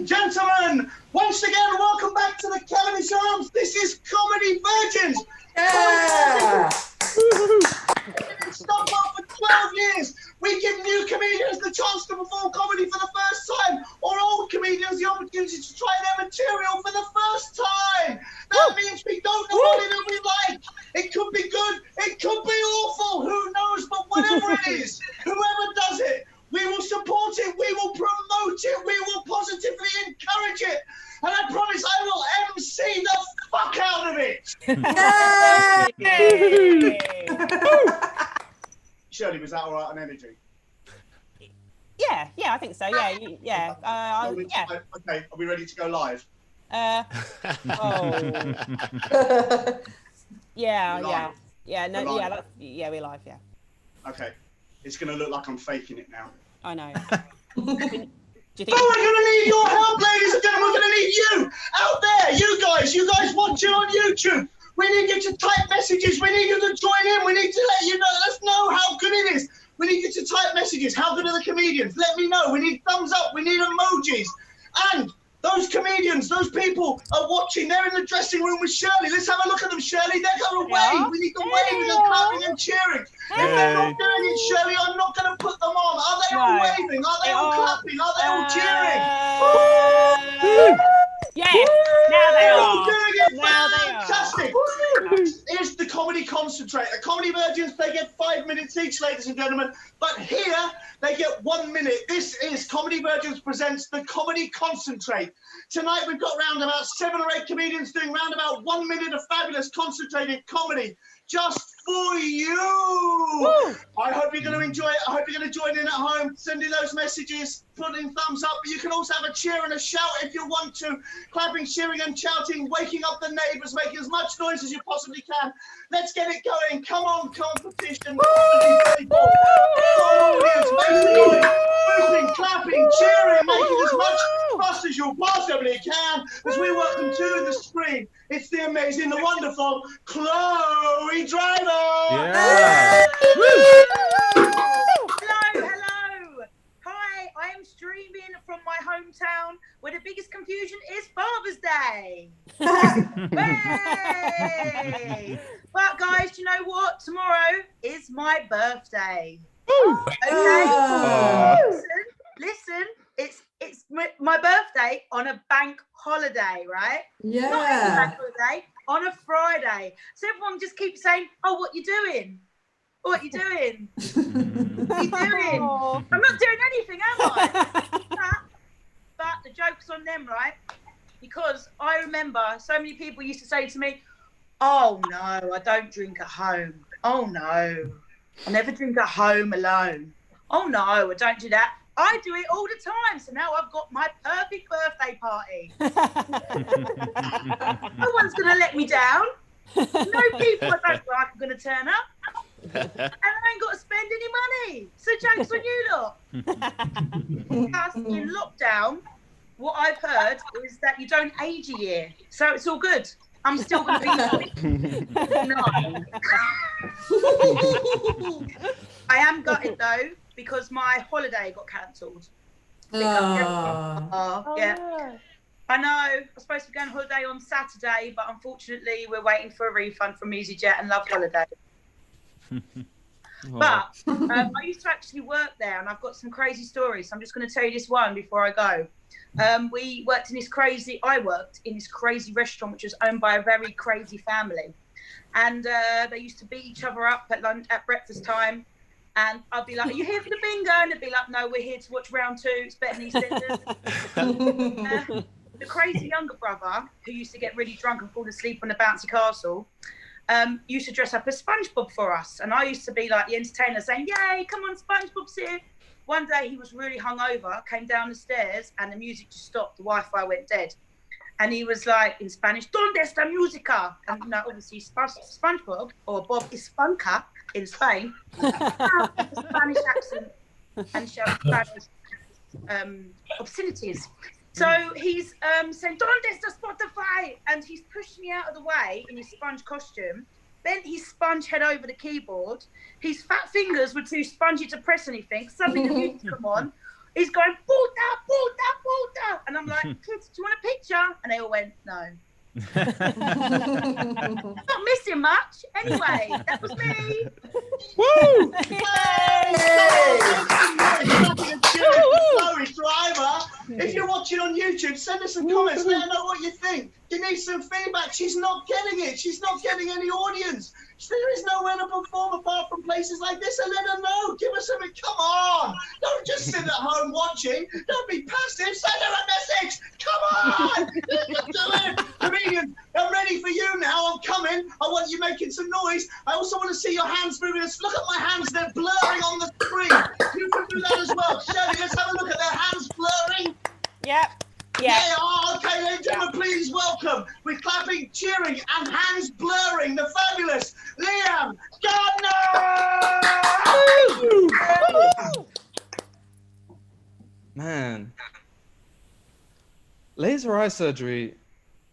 gentlemen, once again, welcome back to the Cavendish Arms. This is Comedy Virgins. Yeah! Stop up for 12 years. We give new comedians the chance to perform comedy for the first time, or old comedians the opportunity to try their material for the first time. That means we don't know what it is we like. It could be good, it could be awful, who knows, but whatever it is, whoever does it, we will support it, we will promote it, we will positively encourage it, and I promise I will MC the fuck out of it. Shirley, was that all right on energy? Yeah, I think so. Yeah. Yeah. Okay, are we ready to go live? Yeah, we're live. Yeah. Okay, it's gonna look like I'm faking it now. I know. Do you think? Oh, we're gonna need your help, ladies and gentlemen. We're gonna need you out there, you guys watching on YouTube. We need you to type messages. We need you to join in. We need to let you know. Let's know how good it is. We need you to type messages. How good are the comedians? Let me know. We need thumbs up. We need emojis. And those comedians, those people are watching. They're in the dressing room with Shirley. Let's have a look at them, Shirley. They're going to wave. We need them waving and clapping and cheering. If they're not doing it, Shirley, I'm not going to put them on. Are they all waving? Are they all clapping? Are they all cheering? Yes, now they are. Doing it. Now they are. Fantastic. Here's the Comedy Concentrate. The Comedy Virgins, they get 5 minutes each, ladies and gentlemen. But here, they get 1 minute. This is Comedy Virgins presents the Comedy Concentrate. Tonight, we've got round about 7 or 8 comedians doing round about 1 minute of fabulous concentrated comedy just for you. Woo. I hope you're going to enjoy it. I hope you're going to join in at home, sending those messages, putting thumbs up. But you can also have a cheer and a shout if you want to. Clapping, cheering and shouting, waking up the neighbours, making as much noise as you possibly can. Let's get it going. Come on, competition. Come on, audience, make some noise. Boosting, clapping, cheering, making as much fuss as you possibly can as we welcome to the screen. It's the amazing, the wonderful Chloe Driver. Yeah. Hello. Hi, I am streaming from my hometown where the biggest confusion is Father's Day. Hey! But guys, you know what? Tomorrow is my birthday. Okay. Listen. It's my birthday on a bank holiday, right? Yeah. Not any bank holiday, on a Friday. So everyone just keeps saying, "Oh, what you doing? What you doing? What you doing?" I'm not doing anything, am I? But the joke's on them, right? Because I remember so many people used to say to me, "Oh no, I don't drink at home. Oh no, I never drink at home alone. Oh no, I don't do that. I do it all the time. So now I've got my perfect birthday party. No one's going to let me down. No people I don't like are going to turn up. And I ain't got to spend any money. So joke's on you lot." Plus, in lockdown, what I've heard is that you don't age a year. So it's all good. I'm still going to be 9. I am gutted though, because my holiday got cancelled. Yeah. I know. I was supposed to be going on holiday on Saturday, but unfortunately we're waiting for a refund from EasyJet and Love Holiday. But I used to actually work there, and I've got some crazy stories. So I'm just going to tell you this one before I go. I worked in this crazy restaurant which was owned by a very crazy family, and they used to beat each other up at breakfast time. And I'd be like, "Are you here for the bingo?" And they'd be like, "No, we're here to watch round 2. It's better than EastEnders." The crazy younger brother, who used to get really drunk and fall asleep on the bouncy castle, used to dress up as SpongeBob for us. And I used to be like the entertainer saying, "Yay, come on, SpongeBob's here." One day he was really hungover, came down the stairs, and the music just stopped. The Wi-Fi went dead. And he was like, in Spanish, "¿Dónde está música?" And no, obviously SpongeBob, or Bob Esponja in Spain, Spanish accent and shouted Spanish obscenities. So he's saying, "¿Dónde está Spotify?" And he's pushed me out of the way in his sponge costume, bent his sponge head over the keyboard. His fat fingers were too spongy to press anything. Suddenly the music come on. He's going, water, water, water. And I'm like, kids, do you want a picture? And they all went, no. Not missing much. Anyway, that was me. Woo! If you're watching on YouTube, send us some comments. Let us know what you think. You need some feedback. She's not getting it. She's not getting any audience. There is nowhere to perform apart from places like this. And let her know. Give us something. Come on. Don't just sit at home watching. Don't be passive. Send her a message. Come on. You can do it. Comedians, I'm ready for you now. I'm coming. I want you making some noise. I also want to see your hands moving. Let's look at my hands. They're blurring on the screen. You can do that as well. Shirley, let's have a look at their hands blurring. Yep. Yeah. Oh, okay, ladies and gentlemen, please welcome. We're clapping, cheering, and hands blurring. The fabulous Liam Gardner. Man, laser eye surgery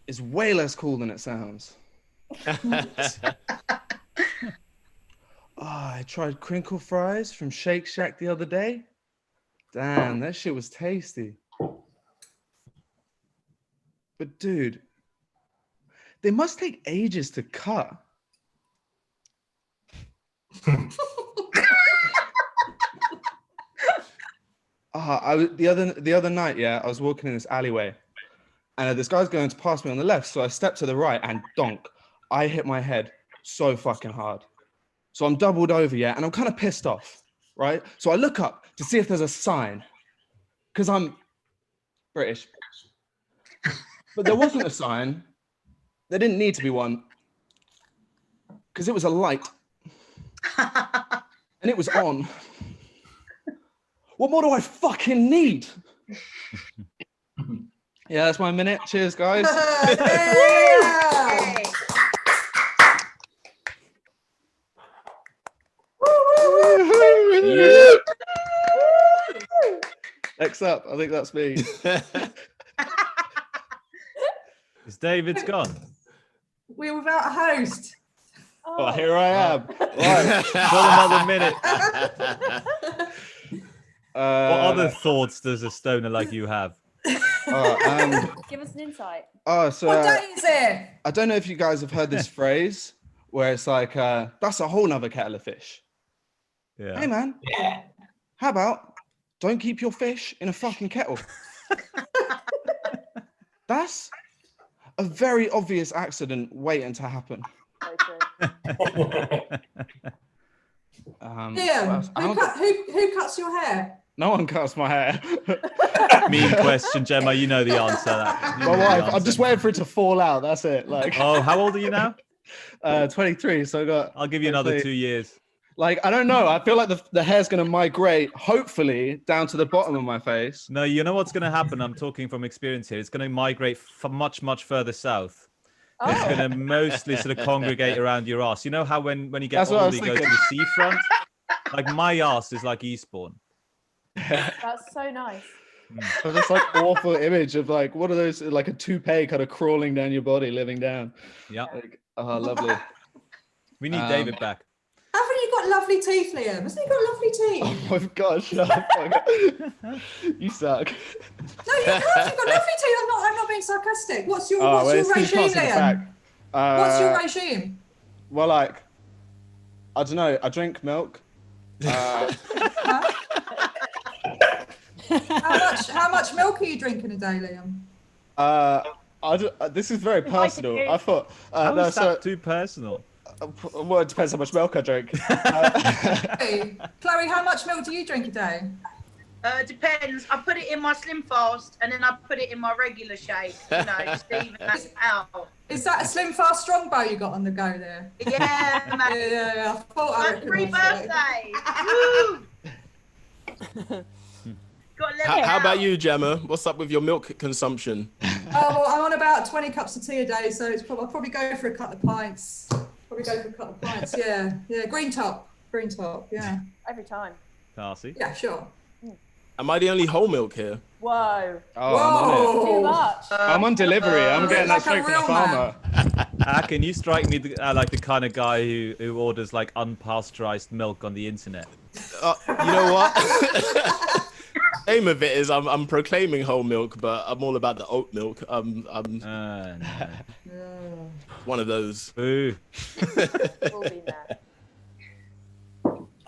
is way less cool than it sounds. I tried crinkle fries from Shake Shack the other day. Damn, that shit was tasty. But dude, they must take ages to cut. The other night, yeah, I was walking in this alleyway, and this guy's going to pass me on the left, so I stepped to the right, and donk, I hit my head so fucking hard. So I'm doubled over, yeah, and I'm kind of pissed off, right? So I look up to see if there's a sign, because I'm British. But there wasn't a sign. There didn't need to be one, because it was a light, and it was on. What more do I fucking need? Yeah, that's my minute. Cheers, guys. Hey. Next up, I think that's me. Is David's gone? We're without a host. Oh, here I am. Right, got another minute. What other thoughts does a stoner like you have? Give us an insight. So What day is it? I don't know if you guys have heard this phrase where it's like, that's a whole nother kettle of fish. Yeah. Hey, man. Yeah. How about don't keep your fish in a fucking kettle? That's a very obvious accident waiting to happen. Who cuts your hair? No one cuts my hair. Mean question, Gemma. You know the answer. My wife. I'm just waiting for it to fall out. That's it. Like. Oh, how old are you now? 23. So I'll give you another 2 years. Like, I don't know. I feel like the hair's going to migrate, hopefully, down to the bottom of my face. No, you know what's going to happen? I'm talking from experience here. It's going to migrate much, much further south. Oh. It's going to mostly sort of congregate around your ass. You know how when you get older, you go to the seafront? Like, my ass is like Eastbourne. That's so nice. So this like awful image of like, what are those, like a toupee kind of crawling down your body, living down. Yeah. Like, oh, lovely. We need David back. Haven't you got lovely teeth, Liam? Hasn't he got lovely teeth? Oh my God, shut up. You suck. No, you have. You've got lovely teeth. I'm not being sarcastic. What's your regime, Liam? What's your regime? Well, like, I don't know. I drink milk. How much milk are you drinking a day, Liam? This is very personal. I thought. How is that too personal? Well, it depends how much milk I drink. Hey, Chloe, how much milk do you drink a day? Depends. I put it in my Slim Fast and then I put it in my regular shake. You know, just even that out. Is that a Slim Fast Strongbow you got on the go there? Yeah, man. Yeah. I thought I birthday. How about you, Gemma? What's up with your milk consumption? Oh, well, I'm on about 20 cups of tea a day, so I'll probably go for a couple of pints. Yeah. Green top, yeah. Every time. Darcy? Yeah, sure. Am I the only whole milk here? Whoa. Oh, whoa. Too much. I'm on delivery. I'm getting that straight from the farmer. Can you strike me like the kind of guy who orders like unpasteurized milk on the internet? You know what? Aim of it is I'm proclaiming whole milk, but I'm all about the oat milk. I'm one of those. Boo. We'll be there.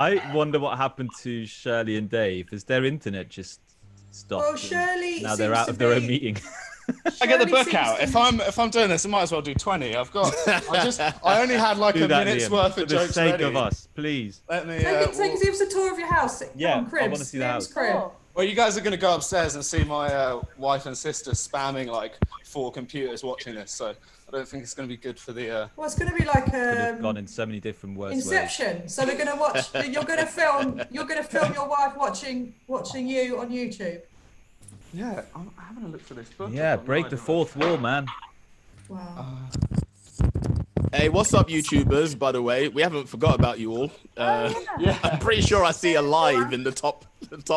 I wonder what happened to Shirley and Dave. Is their internet just stopped? Well, Shirley Now they're seems out to of their own be- meeting. I get the Shirley book out. seems If I'm doing this, I might as well do 20. I only had like Do a that, minute's Liam, worth for of the jokes sake ready. of us, please. Let me. Take us, give us a tour of your house. Yeah, Come on, Cribs. I wanna see the Liam's house. crib. Oh. Well, you guys are going to go upstairs and see my wife and sister spamming like 4 computers watching this. So I don't think it's going to be good for the. Well, it's going to be like Could have gone in so many different worse ways. Inception. So we're going to watch. You're going to film your wife watching you on YouTube. Yeah, I'm having a look for this book. Yeah, break the fourth wall, man. Wow. Hey, what's up, YouTubers? By the way, we haven't forgot about you all. I'm pretty sure I see a live in the top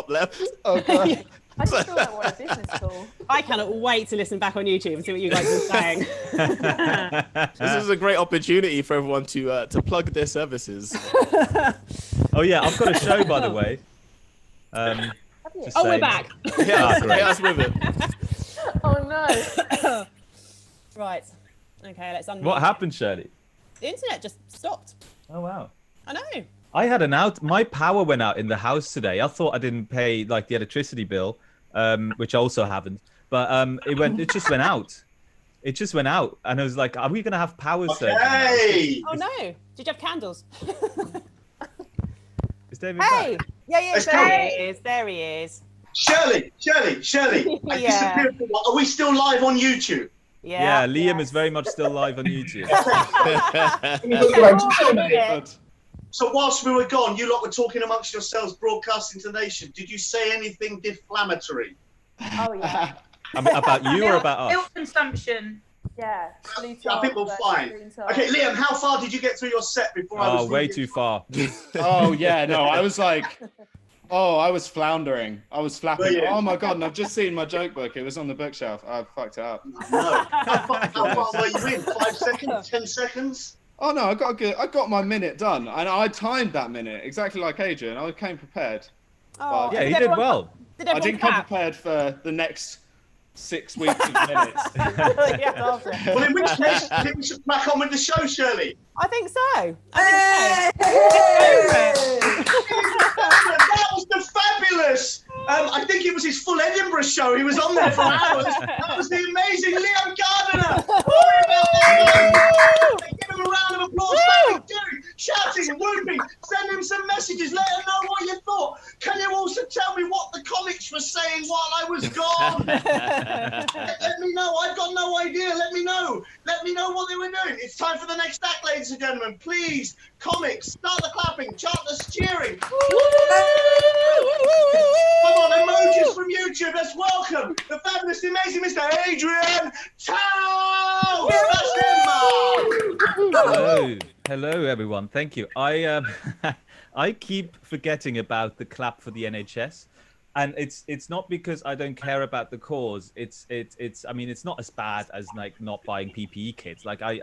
left. Oh god. I just feel like what a business call. I cannot wait to listen back on YouTube and see what you guys are saying. This is a great opportunity for everyone to plug their services. Oh yeah, I've got a show by the way. Just Oh, we're saying. back. Hit us with it. Oh no. Right. Okay, let's unmute. What happened, Shirley? The internet just stopped. Oh wow. I know. I had an out. My power went out in the house today. I thought I didn't pay like the electricity bill, which I also haven't. But it just went out. It just went out, and I was like, "Are we gonna have power surge?" Hey! Oh no. Did you have candles? Is David Hey. back? Yeah, Let's there go. he is. There he is. Shirley, I Yeah. disappeared for a while. Are we still live on YouTube? Yeah, Liam is very much still live on YouTube. So whilst we were gone, you lot were talking amongst yourselves, broadcasting to the nation. Did you say anything deflammatory? Oh yeah. I mean, about you or about us? Milk consumption. Yeah. I think we're fine. Okay, Liam, how far did you get through your set before I was Oh, way reading? too far. Oh yeah, no, I was like, I was floundering. I was flapping. Were you? Oh my god, and I've just seen my joke book. It was on the bookshelf. I fucked it up. No. How far were you in? 5 seconds? 10 seconds? Oh no, I got my minute done, and I timed that minute exactly like Adrian. I came prepared. Oh, Yeah, he did well. Did I everyone didn't come clap? prepared for the next 6 weeks of minutes. Yeah, after. Well, in which case, I think we should crack on with the show, Shirley. I think so. That was the fabulous. I think it was his full Edinburgh show. He was on there for hours. That was the amazing Liam Gardiner. Give him a round of applause. Thank you. Shouting, whooping, send him some messages. Let him know what you thought. Can you also tell me what the comics were saying while I was gone? Let me know. I've got no idea. Let me know. Let me know what they were doing. It's time for the next act, ladies and gentlemen. Please, comics, start the clapping, chant the cheering. Come on, emojis from YouTube. Let's welcome the fabulous, the amazing Mr. Adrian Tao. That's him, Hello, hello, everyone. Thank you. I keep forgetting about the clap for the NHS, and it's not because I don't care about the cause. It's I mean, it's not as bad as like not buying PPE kits. Like I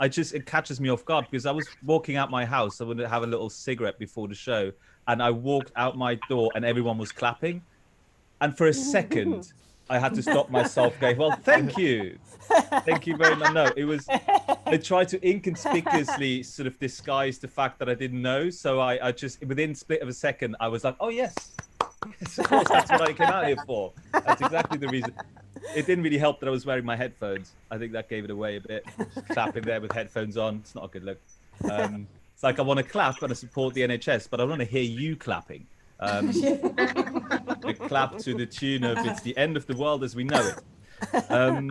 just, it catches me off guard because I was walking out my house. I would have a little cigarette before the show, and I walked out my door, and everyone was clapping, and for a second, I had to stop myself, going, "Well, thank you." Thank you very much. No, it was. I tried to inconspicuously sort of disguise the fact that I didn't know. So I just, within split of a second, I was like, "Oh yes, yes, of course, that's what I came out here for." That's exactly the reason. It didn't really help that I was wearing my headphones. I think that gave it away a bit. Clapping there with headphones on, it's not a good look. It's like I want to clap and I support the NHS, but I want to hear you clapping. A clap to the tune of "It's the end of the world as we know it." I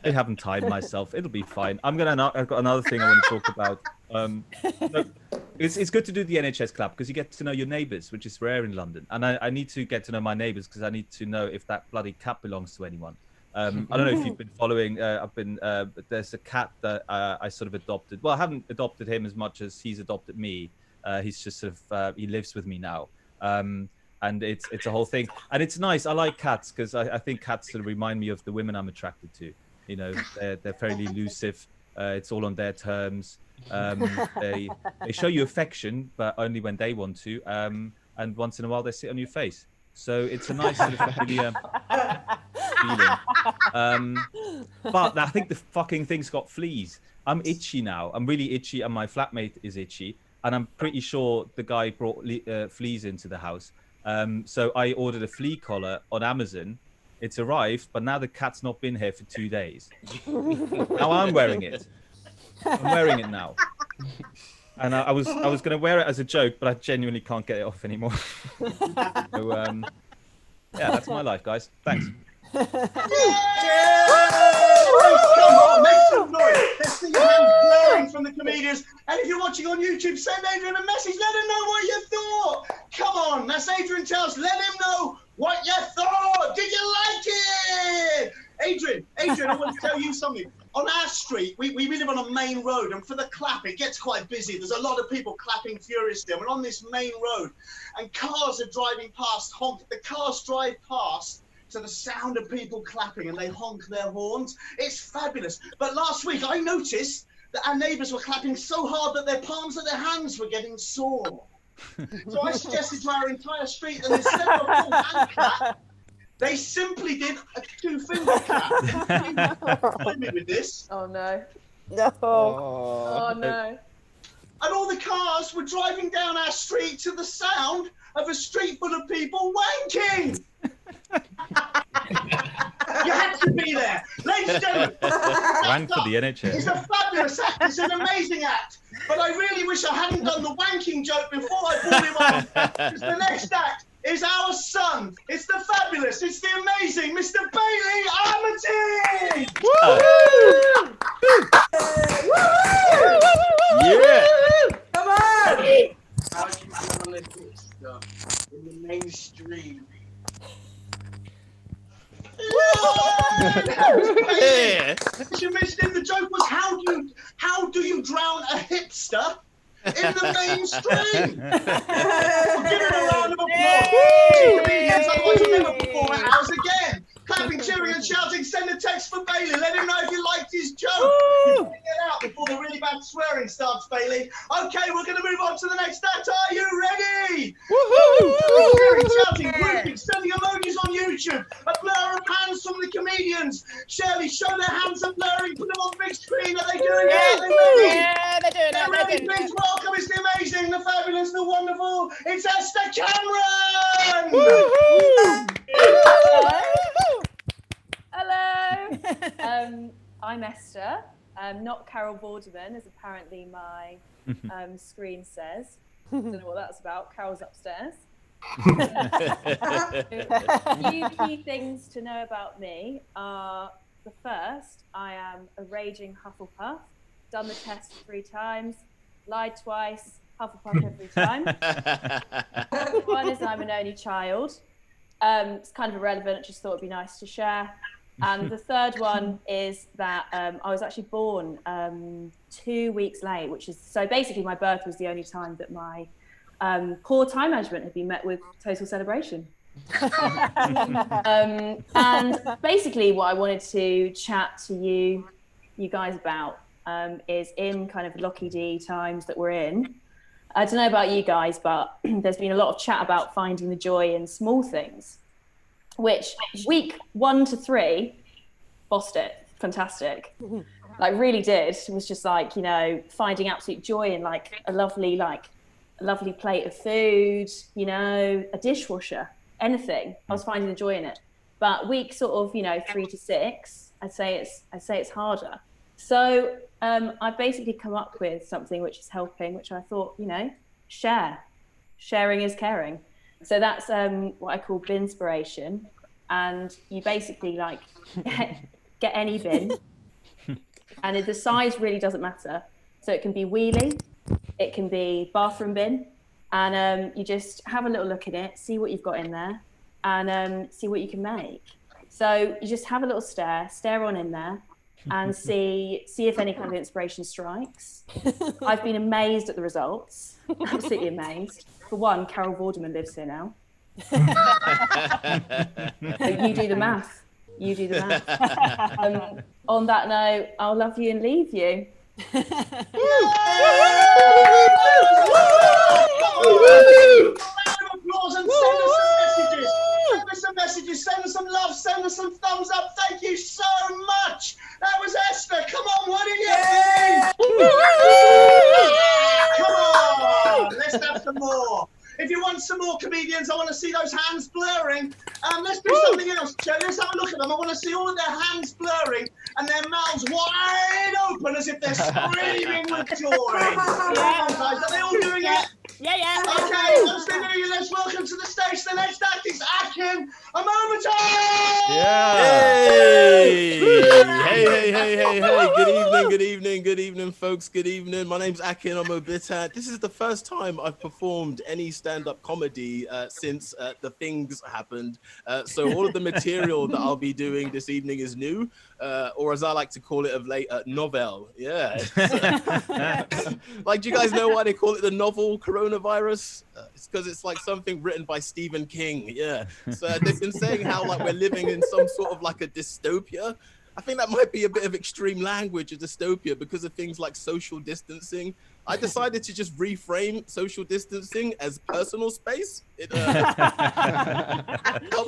haven't timed myself. It'll be fine. I've got another thing I want to talk about. Look, it's good to do the NHS clap because you get to know your neighbours, which is rare in London. And I need to get to know my neighbours because I need to know if that bloody cat belongs to anyone. I don't know if you've been following. But there's a cat that I sort of adopted. Well, I haven't adopted him as much as he's adopted me. He's just sort of he lives with me now. And it's a whole thing, and it's nice. I like cats because I think cats sort of remind me of the women I'm attracted to. You know, they're fairly elusive. It's all on their terms. They show you affection, but only when they want to. And once in a while, they sit on your face. So it's a nice sort of familiar feeling. But I think the fucking thing's got fleas. I'm itchy now. I'm really itchy, and my flatmate is itchy. And I'm pretty sure the guy brought fleas into the house. So I ordered a flea collar on Amazon. It's arrived, but now the cat's not been here for 2 days. Now I'm wearing it. I'm wearing it now. And I was going to wear it as a joke, but I genuinely can't get it off anymore. So, yeah, that's my life, guys. Thanks. Come on, make some noise. Let's see your hands blaring from the comedians. And if you're watching on YouTube, send Adrian a message. Let him know what you thought. Come on, that's Adrian Tells. Let him know what you thought. Did you like it? Adrian, I want to tell you something. On our street, we live on a main road, and for the clap, it gets quite busy. There's a lot of people clapping furiously. And we're on this main road, and cars are driving past, honk. The cars drive past to the sound of people clapping, and they honk their horns. It's fabulous. But last week, I noticed that our neighbours were clapping so hard that their palms of their hands were getting sore. So I suggested to our entire street that instead of a full hand clap, they simply did a 2-finger clap. Join me with this. Oh no. No. Oh no. And all the cars were driving down our street to the sound of a street full of people wanking. You had to be there. Ladies and gentlemen, Wank for the NHS. it's a fabulous act. It's an amazing act. But I really wish I hadn't done the wanking joke before I brought him on. Because the next act is our son. It's the fabulous, it's the amazing Mr. Bailey Armitage! Yeah. Come on! In the mainstream. Yeah. As you mentioned, the joke was how do you drown a hipster in the mainstream? Give it a round of applause. Two comedians, otherwise you'll never perform at ours again. Clapping, cheering, and shouting. Send a text for Bailey. Let him know if you liked his joke. You're getting it out before the really bad swearing starts, Bailey. Okay, we're going to move on to the next act. Are you ready? Woohoo! Cheering, shouting, grouping, sending emojis on YouTube. A blur of hands from the comedians. Shirley, show their hands are blurring. Put them on big screen. Are they doing it? Are they ready? Yeah, they're doing They're it. ready. Please welcome. It's the amazing, the fabulous, the wonderful. It's Esther Cameron. Hello. I'm Esther. Not Carol Vorderman, as apparently my screen says. Don't know what that's about. Carol's upstairs. A few key things to know about me are: the first, I am a raging Hufflepuff. Done the test 3 times, lied twice, Hufflepuff every time. One is I'm an only child. It's kind of irrelevant. I just thought it'd be nice to share. And the third one is that I was actually born 2 weeks late, which is so basically my birth was the only time that my poor time management had been met with total celebration. And basically what I wanted to chat to you guys about is in kind of Locky D times that we're in. I don't know about you guys, but there's been a lot of chat about finding the joy in small things, which week 1 to 3 bossed it. Fantastic. Like really did. It was just like, you know, finding absolute joy in like a lovely plate of food, you know, a dishwasher, anything. I was finding the joy in it. But week sort of, you know, 3 to 6, I'd say it's harder. So I've basically come up with something which is helping, which I thought, you know, sharing is caring. So that's what I call binspiration. And you basically like get any bin, and the size really doesn't matter. So it can be wheelie, it can be bathroom bin, and you just have a little look at it, see what you've got in there, and see what you can make. So you just have a little stare on in there, and see if any kind of inspiration strikes. I've been amazed at the results, absolutely amazed. For one, Carol Vorderman lives here now. So you do the math. On that note, I'll love you and leave you. Round of applause and send us some messages. messages, send us some love, send us some thumbs up. Thank you so much. That was Esther. Come on, what did you think? Come on, let's have some more. If you want some more comedians, I want to see those hands blurring. Let's do something else, Joe. Let's have a look at them. I want to see all of their hands blurring and their mouths wide open as if they're screaming with joy. Come on, guys. Are they all doing it? Yeah. Okay, let's welcome to the stage the next act is Akin, a moment time! Yeah! Hey. Good evening, folks. Good evening. My name's Akin. I'm a bitter. This is the first time I've performed any stand-up comedy since the things happened. So all of the material that I'll be doing this evening is new, or as I like to call it of late, novel. Yeah. Like, do you guys know why they call it the novel coronavirus? It's because it's like something written by Stephen King. Yeah. So they've been saying how like we're living in some sort of like a dystopia. I think that might be a bit of extreme language, a dystopia, because of things like social distancing. I decided to just reframe social distancing as personal space. It helps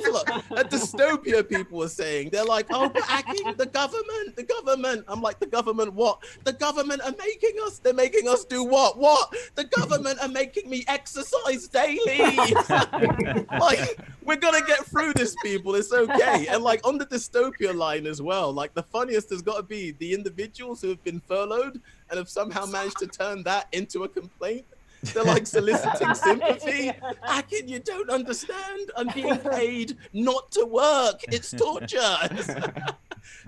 a lot. A dystopia, people were saying. They're like, oh, but Akin, the government. I'm like, the government what? The government are making us. They're making us do what? What? The government are making me exercise daily. Like, we're going to get through this, people. It's okay. And like on the dystopia line as well, like the funniest has got to be the individuals who have been furloughed and have somehow managed to turn that into a complaint. They're like soliciting sympathy. Akin, you don't understand. I'm being paid not to work. It's torture.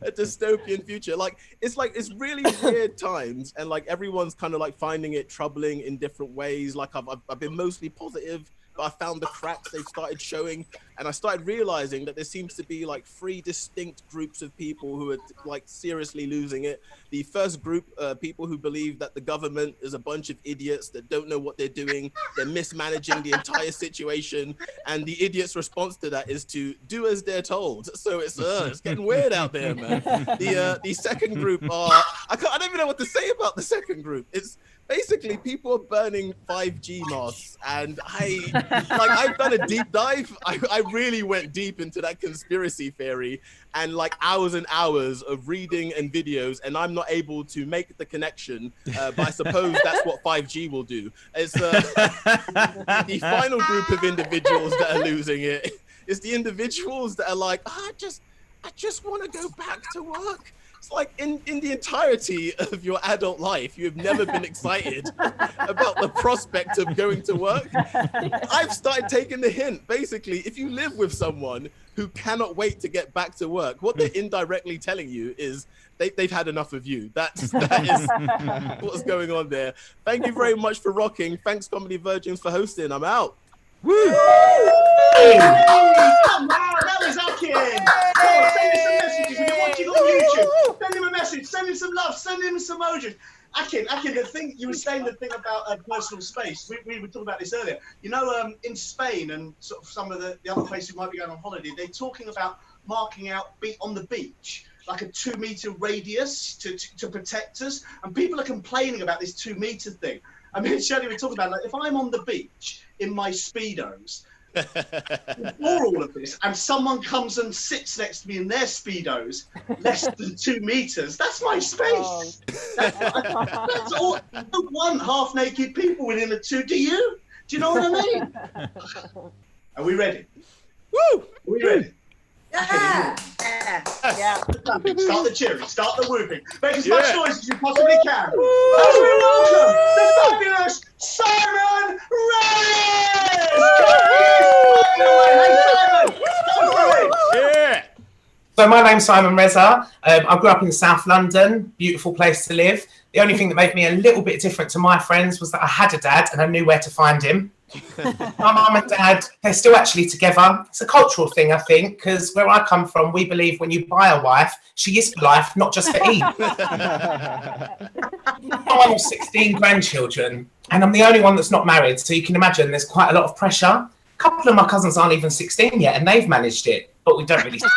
A dystopian future. Like it's really weird times, and like everyone's kind of like finding it troubling in different ways. Like I've been mostly positive, but I found the cracks they've started showing, and I started realizing that there seems to be like 3 distinct groups of people who are like seriously losing it. The first group, people who believe that the government is a bunch of idiots that don't know what they're doing, they're mismanaging the entire situation, and the idiot's response to that is to do as they're told. So it's getting weird out there, man. The second group are I don't even know what to say about the second group. It's basically people are burning 5G masks, and I've done a deep dive. I really went deep into that conspiracy theory and like hours and hours of reading and videos, and I'm not able to make the connection, but I suppose that's what 5G will do. It's the final group of individuals that are losing it is the individuals that are like, I just want to go back to work. It's like in the entirety of your adult life, you have never been excited about the prospect of going to work. I've started taking the hint. Basically, if you live with someone who cannot wait to get back to work, what they're indirectly telling you is they've had enough of you. That is what's going on there. Thank you very much for rocking. Thanks, Comedy Virgins, for hosting. I'm out. Woo! Hey, come on, that was Akin. Come on, send me some messages. If you're watching on YouTube, send him a message, send him some love, send him some emojis. Akin, the thing you were saying, the thing about personal space. We were talking about this earlier. You know, in Spain and sort of some of the other places you might be going on holiday, they're talking about marking out on the beach like a 2-meter radius to protect us, and people are complaining about this 2-meter thing. I mean, Shirley, we're talking about, like, if I'm on the beach in my Speedos before all of this, and someone comes and sits next to me in their Speedos, less than 2 meters, that's my space. That's all. I don't want half-naked people within the 2. Do you? Do you know what I mean? Are we ready? Woo! Are we ready? Yeah. Start the cheering, start the whooping. Make as much noise as you possibly can. As we welcome the fabulous Simon Reyes! Hey, Simon, go for it. Yeah. So my name's Simon Reza. I grew up in South London, beautiful place to live. The only thing that made me a little bit different to my friends was that I had a dad and I knew where to find him. My mum and dad, they're still actually together. It's a cultural thing, I think, because where I come from, we believe when you buy a wife, she is for life, not just for Eve. I have 16 grandchildren, and I'm the only one that's not married, so you can imagine there's quite a lot of pressure. A couple of my cousins aren't even 16 yet, and they've managed it, but we don't really say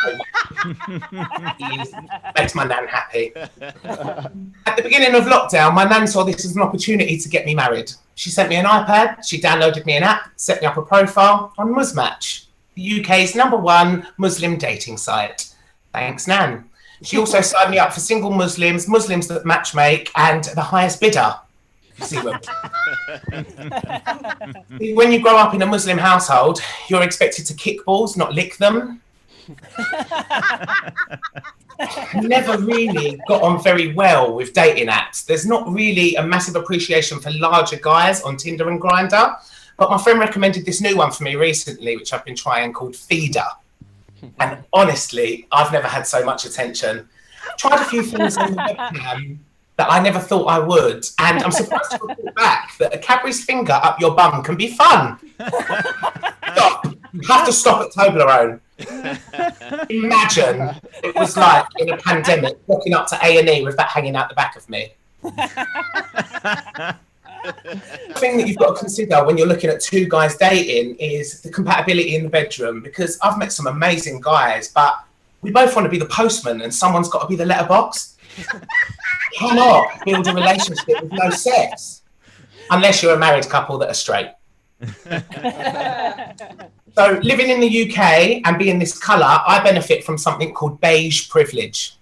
it makes my nan happy. At the beginning of lockdown, my nan saw this as an opportunity to get me married. She sent me an iPad, she downloaded me an app, set me up a profile on Muzmatch. the UK's #1 Muslim dating site. Thanks, Nan. She also signed me up for single Muslims, Muslims that matchmake, and the highest bidder. See, when you grow up in a Muslim household, you're expected to kick balls, not lick them. Never really got on very well with dating apps. There's not really a massive appreciation for larger guys on Tinder and Grindr, but my friend recommended this new one for me recently, which I've been trying, called Feeder. And honestly, I've never had so much attention. Tried a few things on the webcam that I never thought I would, and I'm surprised to report back that a Cadbury's finger up your bum can be fun. Stop. You have to stop at Toblerone. Imagine it was like in a pandemic, walking up to A&E with that hanging out the back of me. The thing that you've got to consider when you're looking at two guys dating is the compatibility in the bedroom, because I've met some amazing guys, but we both want to be the postman and someone's got to be the letterbox. Cannot build a relationship with no sex unless you're a married couple that are straight. So living in the UK and being this colour, I benefit from something called beige privilege.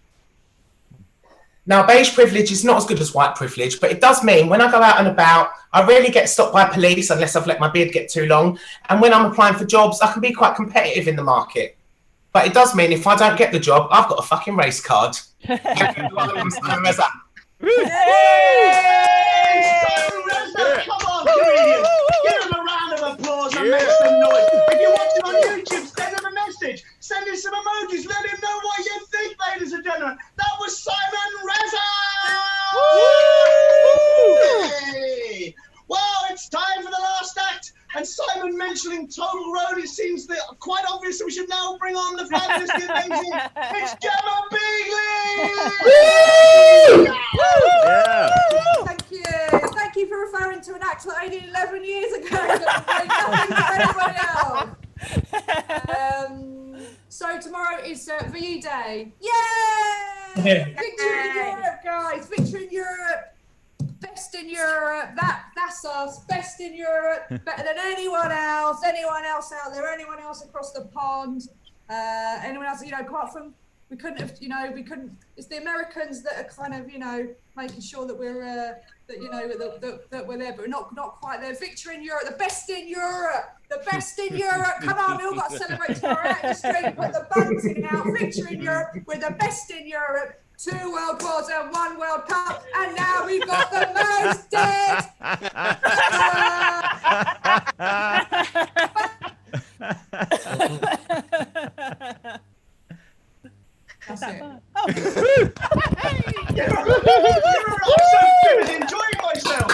Now, beige privilege is not as good as white privilege, but it does mean when I go out and about, I rarely get stopped by police unless I've let my beard get too long. And when I'm applying for jobs, I can be quite competitive in the market. But it does mean if I don't get the job, I've got a fucking race card. Reza. Come on, comedians. Give them a round of applause and make some noise. If you're watching on YouTube, send them a message. Send him some emojis. Let him know what you think, ladies and gentlemen. That was Simon Reza! Hey. Well, it's time for the last act. And Simon mentioning Total Road, it seems that quite obvious that we should now bring on the fabulous, the amazing, it's Gemma Beagley! Yeah. Thank you. Thank you for referring to an act that I did 11 years ago that was anyone else. So tomorrow is VE Day. Yay! Victory in Europe, guys. Victory in Europe. Best in Europe, that's us, best in Europe, better than anyone else out there, anyone else across the pond, anyone else, apart from, we couldn't, it's the Americans that are kind of, making sure that we're, that we're there, but we're not quite there. Victory in Europe, the best in Europe, come on, we all got to celebrate tomorrow out in the street, put the bunting out, victory in Europe, we're the best in Europe. 2 World Wars and 1 World Cup, and now we've got the most dead. That's it. I was enjoying myself.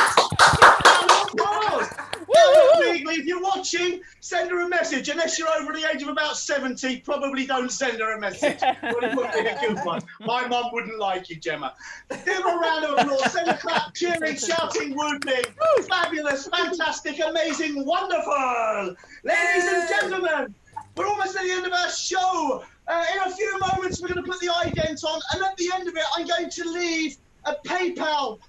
If you're watching, send her a message. Unless you're over the age of about 70, probably don't send her a message. Well, it wouldn't be a good one. My mum wouldn't like you, Gemma. Give her a round of applause. Send a clap, cheering, shouting, whooping. Fabulous, fantastic, amazing, wonderful. Ladies and gentlemen, we're almost at the end of our show. In a few moments, we're going to put the ident on. And at the end of it, I'm going to leave a PayPal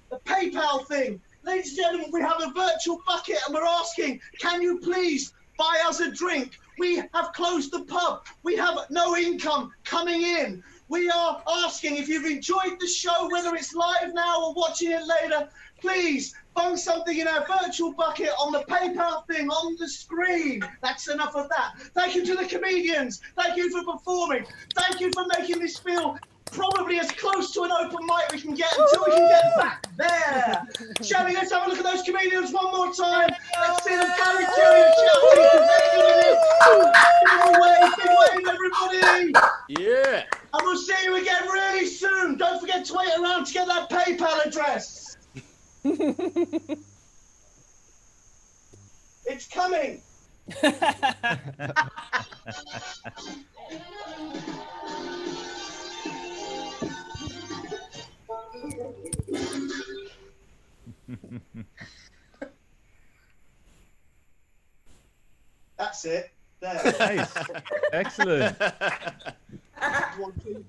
thing. Ladies and gentlemen, we have a virtual bucket and we're asking, can you please buy us a drink? We have closed the pub. We have no income coming in. We are asking if you've enjoyed the show, whether it's live now or watching it later, please bung something in our virtual bucket on the PayPal thing on the screen. That's enough of that. Thank you to the comedians. Thank you for performing. Thank you for making this feel probably as close to an open mic we can get until we can get back there. Shall we? Let's have a look at those comedians one more time. Let's see them carry and shouting because they're doing it. Big wave, everybody. Yeah. And we'll see you again really soon. Don't forget to wait around to get that PayPal address. It's coming. That's it. There. Nice. Excellent.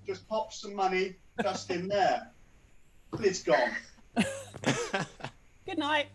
Just pop some money just in there. It's gone. Good night.